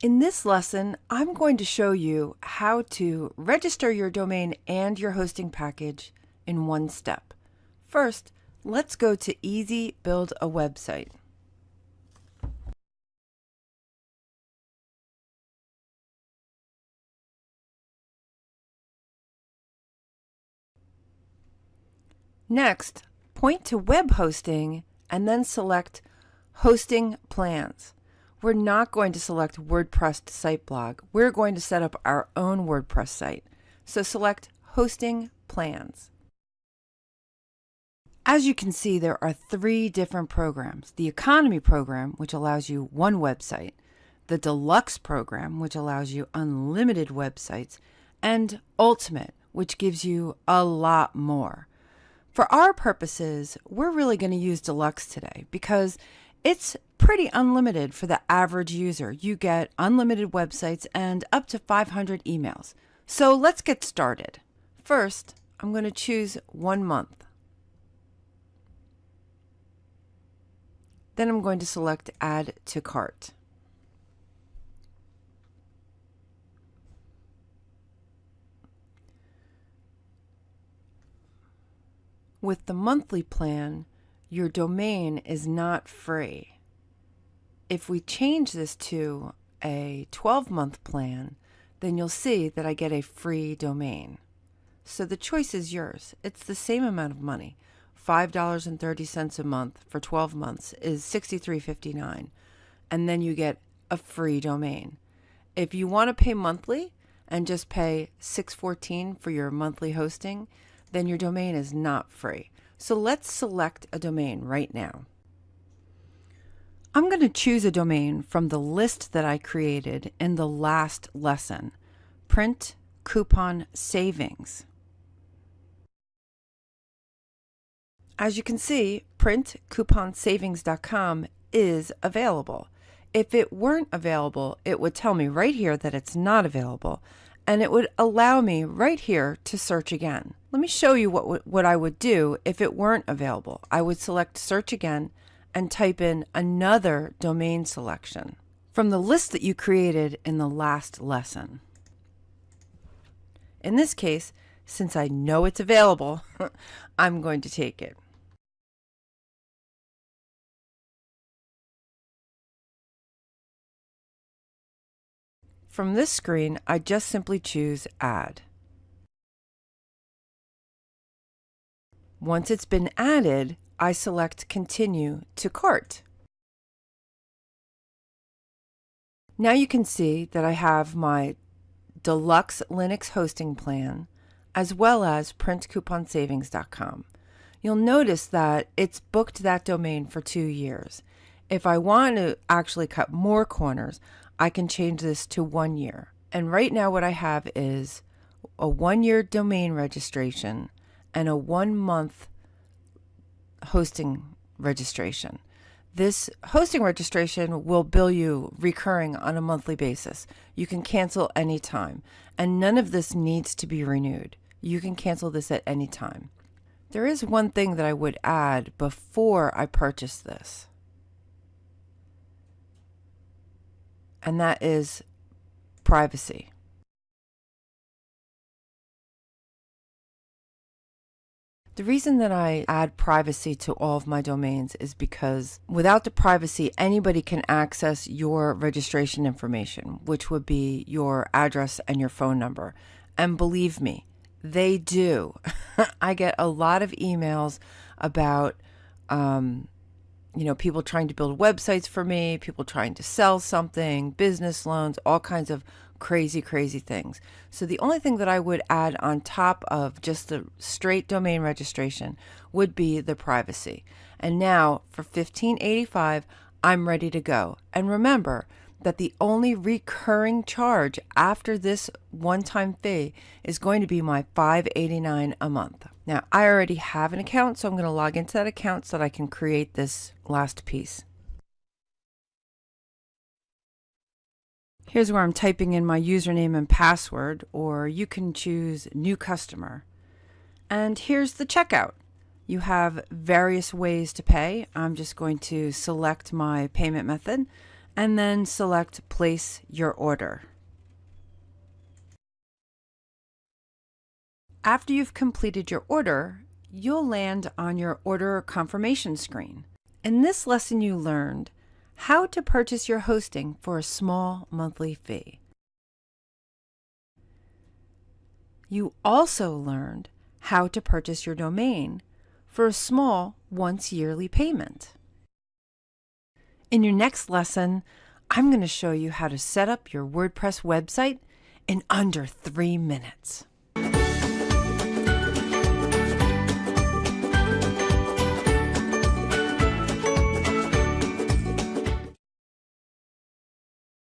In this lesson, I'm going to show you how to register your domain and your hosting package in one step. First, let's go to Easy Build a Website. Next, point to Web Hosting and then select Hosting Plans. We're not going to select WordPress Site Blog. We're going to set up our own WordPress site. So select Hosting Plans. As you can see, there are three different programs. The Economy program, which allows you one website, the Deluxe program, which allows you unlimited websites, and Ultimate, which gives you a lot more. For our purposes, we're really going to use Deluxe today because it's pretty unlimited for the average user. You get unlimited websites and up to 500 emails. So let's get started. First, I'm going to choose 1 month. Then I'm going to select Add to Cart. With the monthly plan, your domain is not free. If we change this to a 12-month plan, then you'll see that I get a free domain. So the choice is yours. It's the same amount of money. $5.30 a month for 12 months is $63.59, and then you get a free domain. If you want to pay monthly and just pay $6.14 for your monthly hosting, then your domain is not free. So let's select a domain right now. I'm going to choose a domain from the list that I created in the last lesson, Print Coupon Savings. As you can see, printcouponsavings.com is available. If it weren't available, it would tell me right here that it's not available, and it would allow me right here to search again. Let me show you what I would do if it weren't available. I would select Search Again and type in another domain selection from the list that you created in the last lesson. In this case, since I know it's available, I'm going to take it. From this screen, I just simply choose Add. Once it's been added, I select Continue to Cart. Now you can see that I have my Deluxe Linux hosting plan as well as printcouponsavings.com. You'll notice that it's booked that domain for 2 years. If I want to actually cut more corners, I can change this to 1 year. And right now what I have is a 1-year domain registration and a 1-month hosting registration. This hosting registration will bill you recurring on a monthly basis. You can cancel anytime, and none of this needs to be renewed. You can cancel this at any time. There is one thing that I would add before I purchase this, and that is privacy. The reason that I add privacy to all of my domains is because without the privacy, anybody can access your registration information, which would be your address and your phone number. And believe me, they do. I get a lot of emails about people trying to build websites for me, people trying to sell something, business loans, all kinds of crazy things. So the only thing that I would add on top of just the straight domain registration would be the privacy. And now for $15.85, I'm ready to go. And remember that the only recurring charge after this one-time fee is going to be my $5.89 a month. Now, I already have an account, so I'm going to log into that account so that I can create this last piece. Here's where I'm typing in my username and password, or you can choose New Customer. And here's the checkout. You have various ways to pay. I'm just going to select my payment method, and then select Place Your Order. After you've completed your order, you'll land on your order confirmation screen. In this lesson, you learned how to purchase your hosting for a small monthly fee. You also learned how to purchase your domain for a small once-yearly payment. In your next lesson, I'm going to show you how to set up your WordPress website in under 3 minutes.